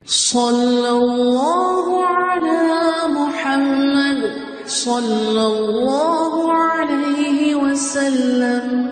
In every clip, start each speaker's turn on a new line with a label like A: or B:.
A: صلی اللہ علی محمد صلی اللہ علیہ وسلم۔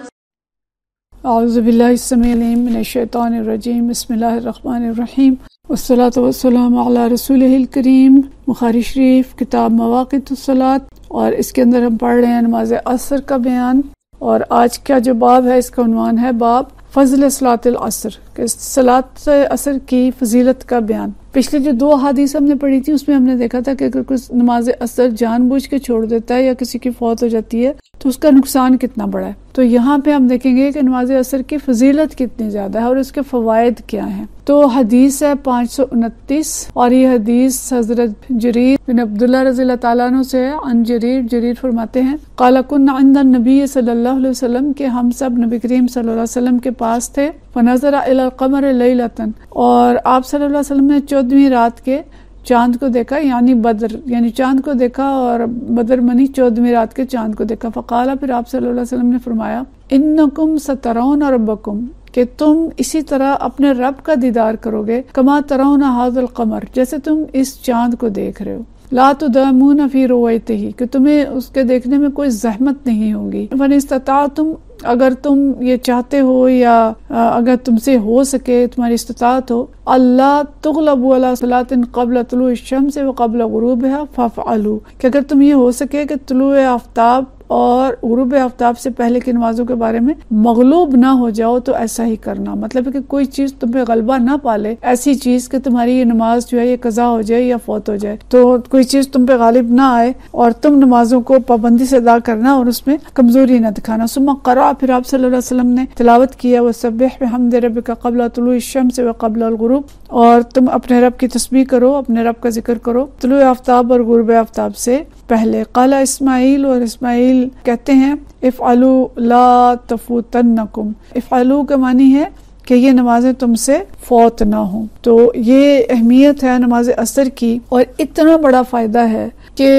B: اعوذ باللہ السمیع العلیم من الشیطان الرجیم، بسم اللہ الرحمن الرحیم، والصلاة والسلام علی رسولہ الکریم۔ بخاری شریف کتاب مواقیت الصلاۃ، اور اس کے اندر ہم پڑھ رہے ہیں نماز عصر کا بیان، اور آج کا جو باب ہے اس کا عنوان ہے باب فضل صلاۃ العصر، کہ صلاۃ عصر کی فضیلت کا بیان۔ پچھلی جو 2 احادیث ہم نے پڑھی تھی اس میں ہم نے دیکھا تھا کہ اگر کوئی نماز عصر جان بوجھ کے چھوڑ دیتا ہے یا کسی کی فوت ہو جاتی ہے تو اس کا نقصان کتنا بڑا ہے۔ تو یہاں پہ ہم دیکھیں گے کہ نماز عصر کی فضیلت کتنی زیادہ ہے اور اس کے فوائد کیا ہیں۔ تو حدیث ہے 529، اور یہ حدیث حضرت جریر بن عبداللہ رضی اللہ تعالیٰ عنہ سے ہے۔ عن جریر فرماتے ہیں قال كنا عند النبی صلی اللہ علیہ وسلم، کہ ہم سب نبی کریم صلی اللہ علیہ وسلم کے پاس تھے۔ فنظر الى القمر لیلۃ، اور آپ صلی اللہ علیہ وسلم نے 14ویں رات کے چاند کو دیکھا، یعنی بدر، یعنی چاند کو دیکھا، اور بدر منی 14ویں رات کے چاند کو دیکھا۔ فقال، پھر آپ صلی اللہ علیہ وسلم نے فرمایا انکم سترون ربکم، کہ تم اسی طرح اپنے رب کا دیدار کرو گے، کما ترون ھذا القمر، جیسے تم اس چاند کو دیکھ رہے ہو۔ لا تدامون فی رؤیتہ، کہ تمہیں اس کے دیکھنے میں کوئی زحمت نہیں ہوگی۔ فَإِنِ اسْتَطَعْتُمْ، اگر تم یہ چاہتے ہو یا اگر تم سے ہو سکے، تمہاری استطاعت ہو، اللہ تغلبوا علی صلاۃ قبل طلوع الشمس وقبل غروبها فافعلوا، کہ اگر تم یہ ہو سکے کہ طلوع آفتاب اور غروب آفتاب سے پہلے کی نمازوں کے بارے میں مغلوب نہ ہو جاؤ تو ایسا ہی کرنا۔ مطلب ہے کہ کوئی چیز تم پہ غلبہ نہ پالے، ایسی چیز کہ تمہاری یہ نماز جو ہے یہ قضا ہو جائے یا فوت ہو جائے، تو کوئی چیز تم پہ غالب نہ آئے اور تم نمازوں کو پابندی سے ادا کرنا اور اس میں کمزوری نہ دکھانا۔ ثم قرأ، پھر آپ صلی اللہ علیہ وسلم نے تلاوت کیا، وسبح بحمد ربک قبل طلوع الشمس وقبل الغروب، اور تم اپنے رب کی تسبیح کرو، اپنے رب کا ذکر کرو طلوع آفتاب اور غروب آفتاب سے پہلے۔ قال اسماعیل، اور اسماعیل کہتے ہیں افعلوا لا تفوتنکم، افعلوا کا معنی ہے کہ یہ نمازیں تم سے فوت نہ ہوں۔ تو یہ اہمیت ہے نماز عصر کی، اور اتنا بڑا فائدہ ہے کہ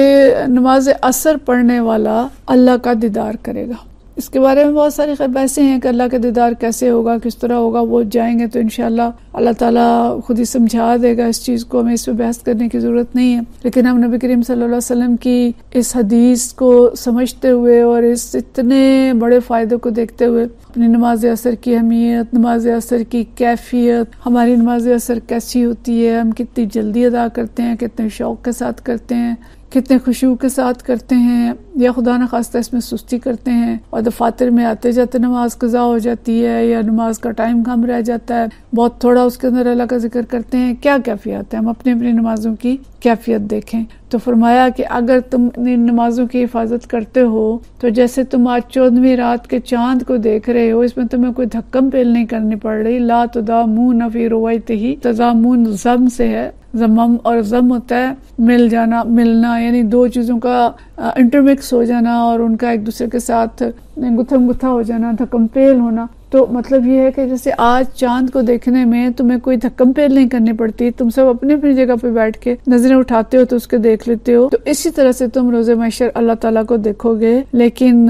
B: نماز عصر پڑھنے والا اللہ کا دیدار کرے گا۔ اس کے بارے میں بہت ساری بحثیں ہیں کہ اللہ کا دیدار کیسے ہوگا، کس طرح ہوگا، وہ جائیں گے تو انشاءاللہ اللہ تعالیٰ خود ہی سمجھا دے گا اس چیز کو، ہمیں اس پہ بحث کرنے کی ضرورت نہیں ہے۔ لیکن ہم نبی کریم صلی اللہ علیہ وسلم کی اس حدیث کو سمجھتے ہوئے اور اس اتنے بڑے فائدے کو دیکھتے ہوئے اپنی نماز عصر کی اہمیت، نماز عصر کی کیفیت، ہماری نماز عصر کیسی ہوتی ہے، ہم کتنی جلدی ادا کرتے ہیں، کتنے شوق کے ساتھ کرتے ہیں، کتنے خشوع کے ساتھ کرتے ہیں، یا خدا نخواستہ اس میں سستی کرتے ہیں اور دفاتر میں آتے جاتے نماز قضا ہو جاتی ہے، یا نماز کا ٹائم کم رہ جاتا ہے، بہت تھوڑا اس کے اندر اللہ کا ذکر کرتے ہیں۔ کیا کیفیت ہے، ہم اپنی اپنی نمازوں کی کیفیت دیکھیں۔ تو فرمایا کہ اگر تم ان نمازوں کی حفاظت کرتے ہو تو جیسے تم آج 14ویں رات کے چاند کو دیکھ رہے ہو، اس میں تمہیں کوئی دھکم پیل نہیں کرنی پڑ رہی۔ لا تدامون فی رؤیتہ، تدامون ضم سے ہے، ضمم اور ضم ہوتا ہے مل جانا، ملنا، یعنی 2 چیزوں کا انٹرمکس ہو جانا اور ان کا ایک دوسرے کے ساتھ گتھم گتھا ہو جانا، دھکم پیل ہونا۔ تو مطلب یہ ہے کہ جیسے آج چاند کو دیکھنے میں تمہیں کوئی دھکم پیل نہیں کرنی پڑتی، تم سب اپنی اپنی جگہ پہ بیٹھ کے نظریں اٹھاتے ہو تو اس کے دیکھ لیتے ہو، تو اسی طرح سے تم روز محشر اللہ تعالیٰ کو دیکھو گے۔ لیکن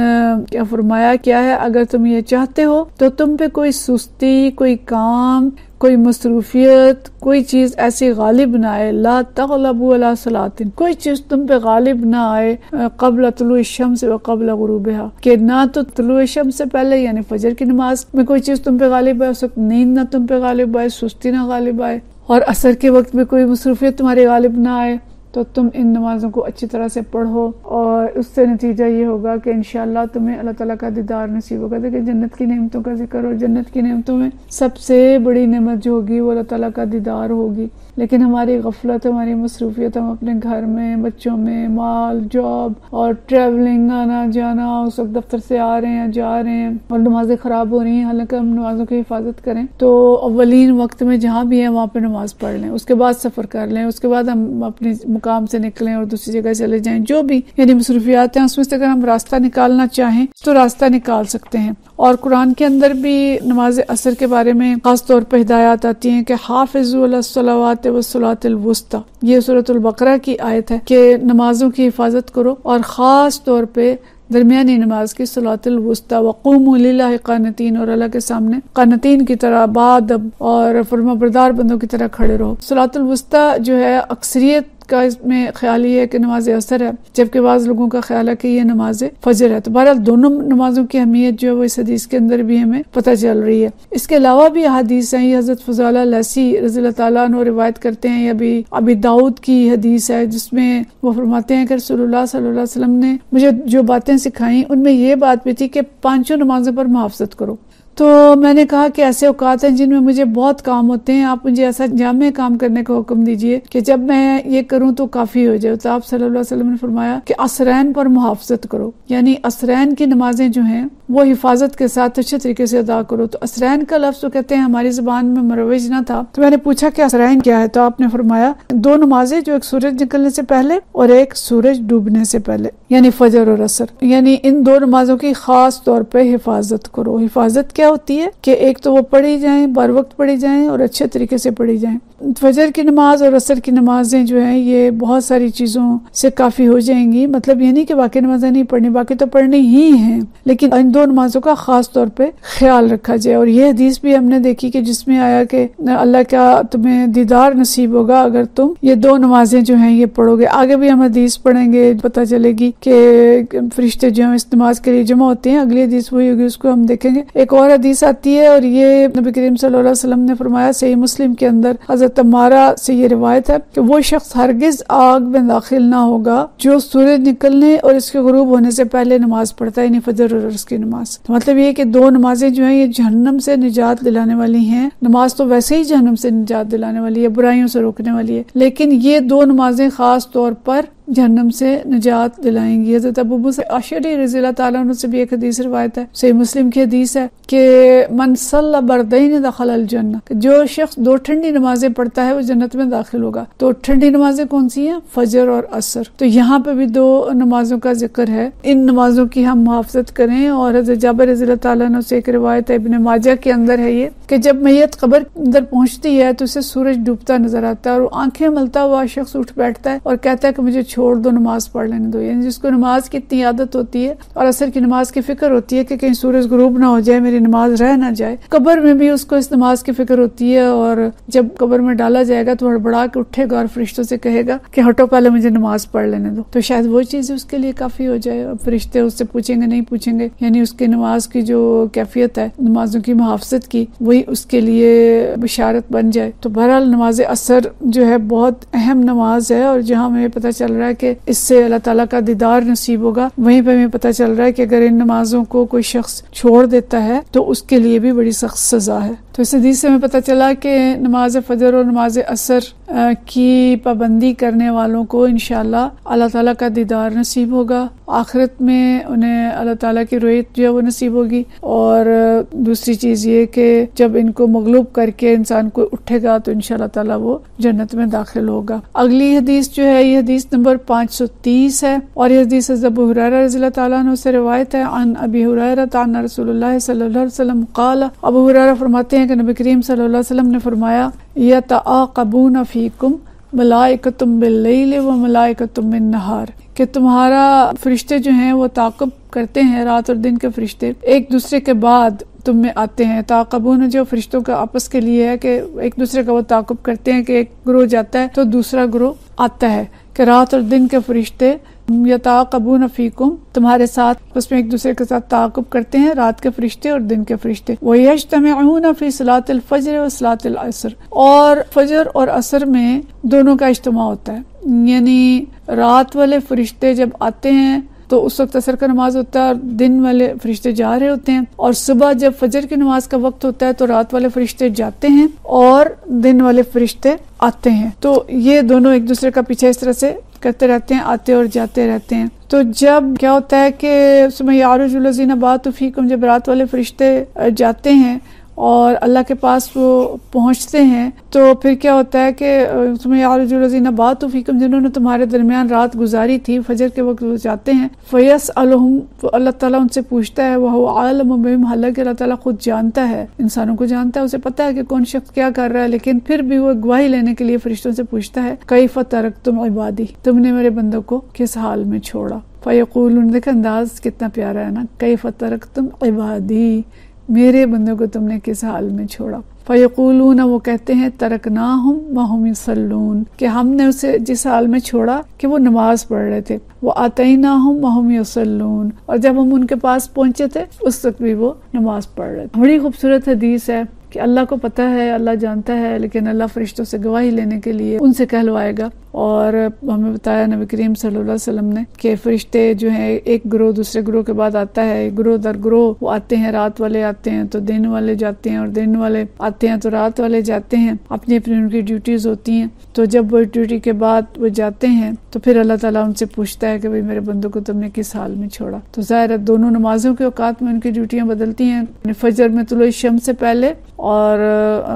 B: کیا فرمایا کیا ہے، اگر تم یہ چاہتے ہو تو تم پہ کوئی سستی، کوئی کام، کوئی مصروفیت، کوئی چیز ایسی غالب نہ آئے۔ لا تغلبوا علی صلاۃ، کوئی چیز تم پہ غالب نہ آئے قبل طلوع الشمس و قبل غروبها، کہ نہ تو طلوع شمس سے پہلے یعنی فجر کی نماز میں کوئی چیز تم پہ غالب آئے، اس وقت نیند نہ تم پہ غالب آئے، سستی نہ غالب آئے، اور عصر کے وقت میں کوئی مصروفیت تمہاری غالب نہ آئے، تو تم ان نمازوں کو اچھی طرح سے پڑھو، اور اس سے نتیجہ یہ ہوگا کہ انشاءاللہ تمہیں اللہ تعالیٰ کا دیدار نصیب ہوگا۔ دیکھیں جنت کی نعمتوں کا ذکر، اور جنت کی نعمتوں میں سب سے بڑی نعمت جو ہوگی وہ اللہ تعالیٰ کا دیدار ہوگی۔ لیکن ہماری غفلت، ہماری مصروفیت، ہم اپنے گھر میں، بچوں میں، مال، جاب اور ٹریولنگ، آنا جانا، اس وقت دفتر سے آ رہے ہیں، جا رہے ہیں، اور نمازیں خراب ہو رہی ہیں، حالانکہ ہم نمازوں کی حفاظت کریں تو اولین وقت میں جہاں بھی ہیں وہاں پہ نماز پڑھ لیں، اس کے بعد سفر کر لیں، اس کے بعد ہم اپنی مقام سے نکلیں اور دوسری جگہ چلے جائیں، جو بھی یعنی مصروفیات ہیں اس میں سے اگر ہم راستہ نکالنا چاہیں تو راستہ نکال سکتے ہیں۔ اور قرآن کے اندر بھی نماز عصر کے بارے میں خاص طور پہ ہدایات آتی ہیں کہ حافظوا علی الصلوات والصلاۃ الوسطی، یہ سورۃ البقرہ کی آیت ہے کہ نمازوں کی حفاظت کرو، اور خاص طور پہ درمیانی نماز کی صلاۃ الوسطی وقوموا للہ قانتین، اور اللہ کے سامنے قانتین کی طرح باادب اور فرمانبردار بندوں کی طرح کھڑے رہو۔ صلاۃ الوسطی جو ہے اکثریت کا اس میں خیال یہ ہے کہ نماز عصر ہے، جبکہ بعض لوگوں کا خیال ہے کہ یہ نماز فجر ہے۔ تو بہرحال دونوں نمازوں کی اہمیت جو ہے وہ اس حدیث کے اندر بھی ہمیں پتہ چل رہی ہے۔ اس کے علاوہ بھی احادیث ہیں، یہ حضرت فضالہ لیثی رضی اللہ تعالیٰ عنہ روایت کرتے ہیں، یہ ابی داؤد کی حدیث ہے جس میں وہ فرماتے ہیں کہ رسول اللہ صلی اللہ علیہ وسلم نے مجھے جو باتیں سکھائیں ان میں یہ بات بھی تھی کہ 5 نمازوں پر محافظت کرو۔ تو میں نے کہا کہ ایسے اوقات ہیں جن میں مجھے بہت کام ہوتے ہیں، آپ مجھے ایسا جامع کام کرنے کا حکم دیجئے کہ جب میں یہ کروں تو کافی ہو جائے۔ تو آپ صلی اللہ علیہ وسلم نے فرمایا کہ عصرین پر محافظت کرو، یعنی عصرین کی نمازیں جو ہیں وہ حفاظت کے ساتھ اچھے طریقے سے ادا کرو۔ تو عصرین کا لفظ تو کہتے ہیں ہماری زبان میں مروج نہ تھا، تو میں نے پوچھا کہ عصرین کیا ہے، تو آپ نے فرمایا 2 نمازیں جو ایک سورج نکلنے سے پہلے اور ایک سورج ڈوبنے سے پہلے، یعنی فجر اور عصر، یعنی ان 2 نمازوں کی خاص طور پہ حفاظت کرو۔ حفاظت کیا ہوتی ہے کہ ایک تو وہ پڑھی جائیں، بر وقت پڑھی جائیں اور اچھے طریقے سے پڑھی جائیں۔ فجر کی نماز اور عصر کی نمازیں جو ہیں یہ بہت ساری چیزوں سے کافی ہو جائیں گی، مطلب یہ نہیں کہ باقی نمازیں نہیں پڑھنی، باقی تو پڑھنی ہی ہیں، لیکن ان 2 نمازوں کا خاص طور پہ خیال رکھا جائے۔ اور یہ حدیث بھی ہم نے دیکھی کہ جس میں آیا کہ اللہ کا تمہیں دیدار نصیب ہوگا اگر تم یہ 2 نمازیں جو ہیں یہ پڑھو گے۔ آگے بھی ہم حدیث پڑھیں گے، پتہ چلے گی کہ فرشتے جو ہیں اس نماز کے لیے جمع ہوتے ہیں، اگلی حدیث وہی ہوگی، اس کو ہم دیکھیں گے۔ ایک اور حدیث آتی ہے اور یہ نبی کریم صلی اللہ علیہ وسلم نے فرمایا، صحیح مسلم کے اندر حضرت عمارہ سے یہ روایت ہے کہ وہ شخص ہرگز آگ میں داخل نہ ہوگا جو سورج نکلنے اور اس کے غروب ہونے سے پہلے نماز پڑھتا ہے، یعنی فجر اور عصر کی نماز۔ تو مطلب یہ کہ 2 نمازیں جو ہیں یہ جہنم سے نجات دلانے والی ہیں۔ نماز تو ویسے ہی جہنم سے نجات دلانے والی ہے، برائیوں سے روکنے والی ہے، لیکن یہ 2 نمازیں خاص طور پر جہنم سے نجات دلائیں گی۔ حضرت ابو موسیٰ اشعری رضی اللہ تعالیٰ عنہ سے بھی ایک حدیث روایت ہے، صحیح مسلم کی حدیث ہے کہ من صلی بردین دخل الجنہ، کہ جو شخص 2 ٹھنڈی نمازیں پڑھتا ہے وہ جنت میں داخل ہوگا۔ تو ٹھنڈی نمازیں کون سی ہیں؟ فجر اور عصر۔ تو یہاں پہ بھی 2 نمازوں کا ذکر ہے، ان نمازوں کی ہم محافظت کریں۔ اور حضرت جابر رضی اللہ تعالیٰ عنہ سے ایک روایت ہے، ابن ماجہ کے اندر ہے یہ، کہ جب میت قبر اندر پہنچتی ہے تو اسے سورج ڈوبتا نظر آتا ہے اور آنکھیں ملتا ہوا شخص اٹھ بیٹھتا ہے اور کہتا ہے کہ مجھے چھوڑ دو، نماز پڑھ لینے دو۔ یعنی جس کو نماز کی اتنی عادت ہوتی ہے اور عصر کی نماز کی فکر ہوتی ہے کہ کہیں سورج غروب نہ ہو جائے، میری نماز رہ نہ جائے، قبر میں بھی اس کو اس نماز کی فکر ہوتی ہے، اور جب قبر میں ڈالا جائے گا تو ہڑبڑا کے اٹھے گا اور فرشتوں سے کہے گا کہ ہٹو پہلے مجھے نماز پڑھ لینے دو۔ تو شاید وہ چیز اس کے لیے کافی ہو جائے، فرشتے اس سے پوچھیں گے نہیں پوچھیں گے، یعنی اس کی نماز کی جو کیفیت ہے نمازوں کی محافظت کی، وہی اس کے لیے بشارت بن جائے۔ تو بہرحال نماز عصر جو ہے بہت اہم نماز ہے، اور جہاں ہمیں پتہ چل رہا ہے کہ اس سے اللہ تعالیٰ کا دیدار نصیب ہوگا، وہیں پہ ہمیں پتہ چل رہا ہے کہ اگر ان نمازوں کو کوئی شخص چھوڑ دیتا ہے تو اس کے لیے بھی بڑی سخت سزا ہے۔ تو اس حدیث سے ہمیں پتہ چلا کہ نماز فجر اور نماز عصر کی پابندی کرنے والوں کو انشاءاللہ اللہ تعالیٰ کا دیدار نصیب ہوگا، آخرت میں انہیں اللہ تعالیٰ کی رؤیت جو ہے وہ نصیب ہوگی۔ اور دوسری چیز یہ کہ جب ان کو مغلوب کر کے انسان کو اٹھے گا تو انشاءاللہ تعالیٰ وہ جنت میں داخل ہوگا۔ اگلی حدیث جو ہے یہ حدیث نمبر 530 ہے، اور یہ حدیث ابو ہریرہ رضی اللہ تعالیٰ عنہ سے روایت ہے، عن ابی ہریرہ عن رسول اللہ صلی اللہ علیہ وسلم قال، ابو ہریرہ فرماتے ہیں کہ نبی کریم صلی اللہ علیہ وسلم نے فرمایا، یتعاقبون فیکم ملائکۃ باللیل و ملائکۃ بالنہار، کہ تمہارا فرشتے جو ہیں وہ تعاقب کرتے ہیں، رات اور دن کے فرشتے ایک دوسرے کے بعد تم میں آتے ہیں۔ تعاقبون جو فرشتوں کا آپس کے لیے ہے کہ ایک دوسرے کا وہ تعاقب کرتے ہیں کہ ایک گروہ جاتا ہے تو دوسرا گروہ آتا ہے، کہ رات اور دن کے فرشتے یتعاقبون فیکم تمہارے ساتھ اس میں ایک دوسرے کے ساتھ تعاقب کرتے ہیں، رات کے فرشتے اور دن کے فرشتے۔ وَيَجْتَمِعُونَ فِي صَلَاةِ الْفَجْرِ وَصَلَاةِ الْعَصْرِ، اور فجر اور عصر میں دونوں کا اجتماع ہوتا ہے، یعنی رات والے فرشتے جب آتے ہیں تو اس وقت عصر کا نماز ہوتا ہے اور دن والے فرشتے جا رہے ہوتے ہیں، اور صبح جب فجر کی نماز کا وقت ہوتا ہے تو رات والے فرشتے جاتے ہیں اور دن والے فرشتے آتے ہیں۔ تو یہ دونوں ایک دوسرے کا پیچھے اس طرح سے کرتے رہتے ہیں، آتے اور جاتے رہتے ہیں۔ تو جب کیا ہوتا ہے کہ ثم یعرج الذین باتوا فیکم، جب رات والے فرشتے جاتے ہیں اور اللہ کے پاس وہ پہنچتے ہیں تو پھر کیا ہوتا ہے کہ تمہیں یعرج الذین باتوا فیکم، جنہوں نے تمہارے درمیان رات گزاری تھی، فجر کے وقت وہ جاتے ہیں، فیسألہم، اللہ تعالیٰ ان سے پوچھتا ہے، وہو عالم بہم، حالانکہ اللہ تعالیٰ خود جانتا ہے، انسانوں کو جانتا ہے، اسے پتا ہے کہ کون شخص کیا کر رہا ہے، لیکن پھر بھی وہ گواہی لینے کے لیے فرشتوں سے پوچھتا ہے، کیف ترکتم عبادی، تم نے میرے بندوں کو کس حال میں چھوڑا؟ فیقولون، دیکھ انداز کتنا پیارا ہے نا، کیف ترکتم عبادی، میرے بندوں کو تم نے کس حال میں چھوڑا؟ فیقولون، وہ کہتے ہیں، ترکناہم وہم یصلون، کہ ہم نے اسے جس حال میں چھوڑا کہ وہ نماز پڑھ رہے تھے، وہ آتیناہم وہم یصلون، اور جب ہم ان کے پاس پہنچے تھے اس وقت بھی وہ نماز پڑھ رہے تھے۔ بڑی خوبصورت حدیث ہے کہ اللہ کو پتہ ہے، اللہ جانتا ہے، لیکن اللہ فرشتوں سے گواہی لینے کے لیے ان سے کہلوائے گا۔ اور ہمیں بتایا نبی کریم صلی اللہ علیہ وسلم نے کہ فرشتے جو ہیں ایک گروہ دوسرے گروہ کے بعد آتا ہے، گروہ در گروہ وہ آتے ہیں، رات والے آتے ہیں تو دن والے جاتے ہیں، اور دن والے آتے ہیں تو رات والے جاتے ہیں، اپنی اپنی ان کی ڈیوٹیز ہوتی ہیں۔ تو جب وہ ڈیوٹی کے بعد وہ جاتے ہیں تو پھر اللہ تعالیٰ ان سے پوچھتا ہے کہ بھئی میرے بندوں کو تم نے کس حال میں چھوڑا؟ تو ظاہر ہے دونوں نمازوں کے اوقات میں ان کی ڈیوٹیاں بدلتی ہیں، فجر میں طلوع الشمس سے پہلے اور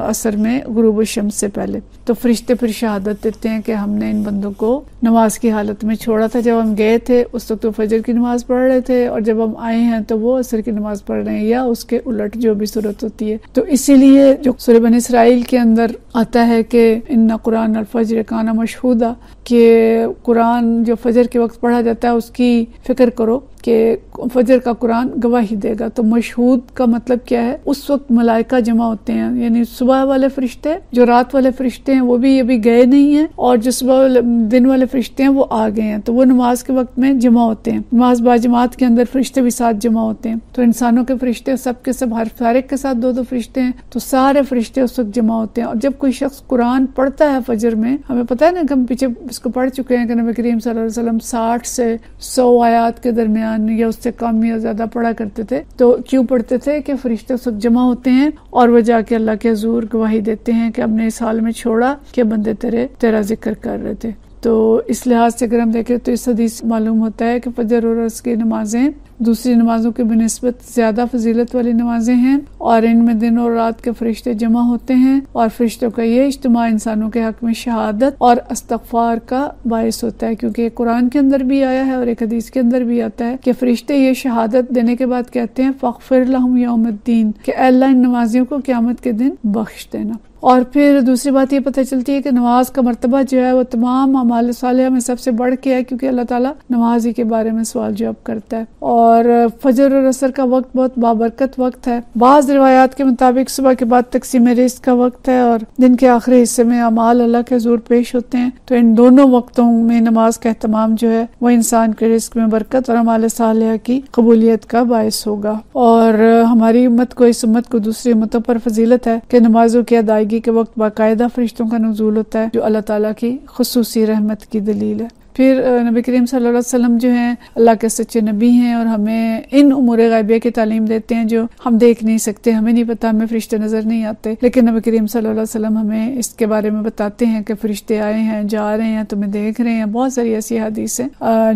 B: عصر میں غروب الشمس سے پہلے۔ تو فرشتے پھر شہادت دیتے ہیں کہ ہم نے ان بندوں کو نماز کی حالت میں چھوڑا تھا، جب ہم گئے تھے اس وقت وہ فجر کی نماز پڑھ رہے تھے، اور جب ہم آئے ہیں تو وہ عصر کی نماز پڑھ رہے ہیں، یا اس کے الٹ جو بھی صورت ہوتی ہے۔ تو اسی لیے جو سورہ بنی اسرائیل کے اندر آتا ہے کہ ان قرآن الفجر کان مشہودا، کہ قرآن جو فجر کے وقت پڑھا جاتا ہے اس کی فکر کرو کہ فجر کا قرآن گواہی دے گا۔ تو مشہود کا مطلب کیا ہے؟ اس وقت ملائکہ جمع ہوتے ہیں، یعنی صبح والے فرشتے، جو رات والے فرشتے ہیں وہ بھی ابھی گئے نہیں ہیں، اور جو صبح دن والے فرشتے ہیں وہ آ گئے ہیں، تو وہ نماز کے وقت میں جمع ہوتے ہیں۔ نماز باجماعت کے اندر فرشتے بھی ساتھ جمع ہوتے ہیں، تو انسانوں کے فرشتے سب کے سب، ہر فارغ کے ساتھ دو دو فرشتے ہیں، تو سارے فرشتے اس وقت جمع ہوتے ہیں۔ اور جب کوئی شخص قرآن پڑھتا ہے فجر میں، ہمیں پتہ ہے نا کہ ہم پیچھے اس کو پڑھ چکے ہیں کہ نبی کریم صلی اللہ علیہ وسلم 60 سے 100 آیات کے درمیان یا اس سے کم یا زیادہ پڑھا کرتے تھے۔ تو کیوں پڑھتے تھے؟ کہ فرشتے اس وقت جمع ہوتے ہیں اور وہ جا کے اللہ کے حضور گواہی دیتے ہیں کہ ہم نے اس حال میں چھوڑا کہ بندے تیرا ذکر کر رہے تھے۔ تو اس لحاظ سے اگر ہم دیکھیں تو اس حدیث معلوم ہوتا ہے کہ فجر اور عصر کی نمازیں دوسری نمازوں کے بنسبت زیادہ فضیلت والی نمازیں ہیں، اور ان میں دن اور رات کے فرشتے جمع ہوتے ہیں، اور فرشتوں کا یہ اجتماع انسانوں کے حق میں شہادت اور استغفار کا باعث ہوتا ہے، کیونکہ یہ قرآن کے اندر بھی آیا ہے اور ایک حدیث کے اندر بھی آتا ہے کہ فرشتے یہ شہادت دینے کے بعد کہتے ہیں فاغفر لہم یوم الدین، کہ اے اللہ ان نمازیوں کو قیامت کے دن بخش دینا۔ اور پھر دوسری بات یہ پتہ چلتی ہے کہ نماز کا مرتبہ جو ہے وہ تمام اعمال صالحہ میں سب سے بڑھ کے ہے، کیونکہ اللہ تعالیٰ نماز ہی کے بارے میں سوال جواب کرتا ہے۔ اور فجر اور عصر کا وقت بہت بابرکت وقت ہے۔ بعض روایات کے مطابق صبح کے بعد تقسیم رزق کا وقت ہے، اور دن کے آخری حصے میں اعمال اللہ کے حضور پیش ہوتے ہیں۔ تو ان دونوں وقتوں میں نماز کا اہتمام جو ہے وہ انسان کے رزق میں برکت اور اعمال صالحہ کی قبولیت کا باعث ہوگا۔ اور ہماری امت کو، اس امت کو دوسری امتوں پر فضیلت ہے کہ نمازوں کی ادائیگی کے وقت باقاعدہ فرشتوں کا نزول ہوتا ہے، جو اللہ تعالیٰ کی خصوصی رحمت کی دلیل ہے۔ پھر نبی کریم صلی اللہ علیہ وسلم جو ہیں اللہ کے سچے نبی ہیں، اور ہمیں ان امور غیبیہ کی تعلیم دیتے ہیں جو ہم دیکھ نہیں سکتے، ہمیں نہیں پتا، ہمیں فرشتے نظر نہیں آتے، لیکن نبی کریم صلی اللہ علیہ وسلم ہمیں اس کے بارے میں بتاتے ہیں کہ فرشتے آئے ہیں، جا رہے ہیں، تمہیں دیکھ رہے ہیں۔ بہت ساری ایسی حدیث ہیں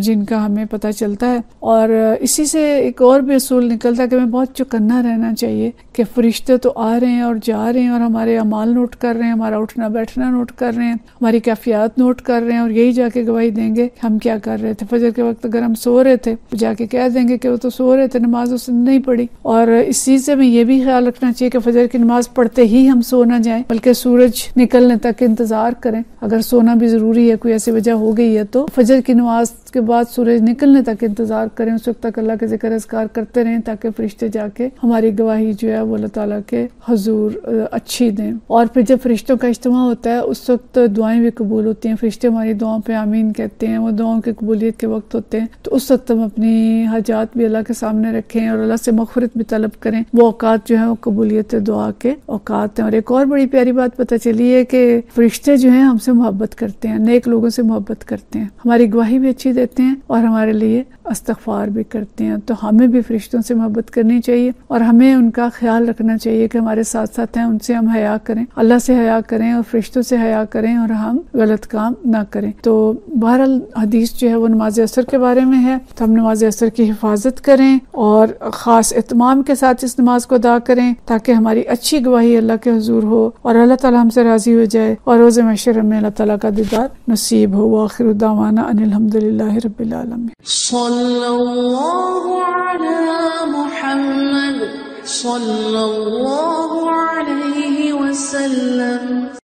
B: جن کا ہمیں پتہ چلتا ہے، اور اسی سے ایک اور بھی اصول نکلتا ہے کہ ہمیں بہت چوکنا رہنا چاہیے کہ فرشتے تو آ رہے ہیں اور جا رہے ہیں، اور ہمارے اعمال نوٹ کر رہے ہیں، ہمارا اٹھنا بیٹھنا نوٹ کر رہے ہیں، ہماری کیفیات نوٹ کر رہے ہیں، اور یہی جا کے گواہی دیں گے ہم کیا کر رہے تھے۔ فجر کے وقت اگر ہم سو رہے تھے جا کے کہہ دیں گے کہ وہ تو سو رہے تھے، نماز اس نے نہیں پڑھی۔ اور اس چیز سے ہمیں یہ بھی خیال رکھنا چاہیے کہ فجر کی نماز پڑھتے ہی ہم سو نہ جائیں، بلکہ سورج نکلنے تک انتظار کریں۔ اگر سونا بھی ضروری ہے، کوئی ایسی وجہ ہو گئی ہے، تو فجر کی نماز کے بعد سورج نکلنے تک انتظار کریں، اس وقت تک اللہ کے ذکر اذکار کرتے رہیں، تاکہ فرشتے جا کے ہماری گواہی جو ہے وہ اللہ تعالیٰ کے حضور اچھی دیں۔ اور پھر جب فرشتوں کا اجتماع ہوتا ہے اس وقت دعائیں بھی قبول ہوتی ہیں، فرشتے ہماری دعاؤں پہ آمین کہتے ہیں، وہ دعاؤں کی قبولیت کے وقت ہوتے ہیں، تو اس وقت ہم اپنی حاجات بھی اللہ کے سامنے رکھیں اور اللہ سے مغفرت بھی طلب کریں۔ وہ اوقات جو ہیں وہ قبولیت دعا کے اوقات ہیں۔ اور ایک اور بڑی پیاری بات پتہ چلی ہے کہ فرشتے جو ہیں ہم سے محبت کرتے ہیں، نیک لوگوں سے محبت کرتے ہیں، ہماری گواہی بھی اچھی دیتے ہیں اور ہمارے لیے استغفار بھی کرتے ہیں۔ تو ہمیں بھی فرشتوں سے محبت کرنی چاہیے، اور ہمیں ان کا خیال رکھنا چاہیے کہ ہمارے ساتھ ساتھ ہیں، ان سے ہم حیا کریں، اللہ سے حیا کریں اور فرشتوں سے حیا کریں، اور ہم غلط کام نہ کریں۔ تو بہرحال بہرحال حدیث جو ہے وہ نماز عصر کے بارے میں ہے، تو ہم نماز عصر کی حفاظت کریں اور خاص اہتمام کے ساتھ اس نماز کو ادا کریں تاکہ ہماری اچھی گواہی اللہ کے حضور ہو اور اللہ تعالیٰ ہم سے راضی ہو جائے اور روز محشر میں اللہ تعالیٰ کا دیدار نصیب ہو۔ وآخر دعوانا ان الحمدللہ رب العالمین۔
A: صلی اللہ علی محمد صلی اللہ علیہ وسلم۔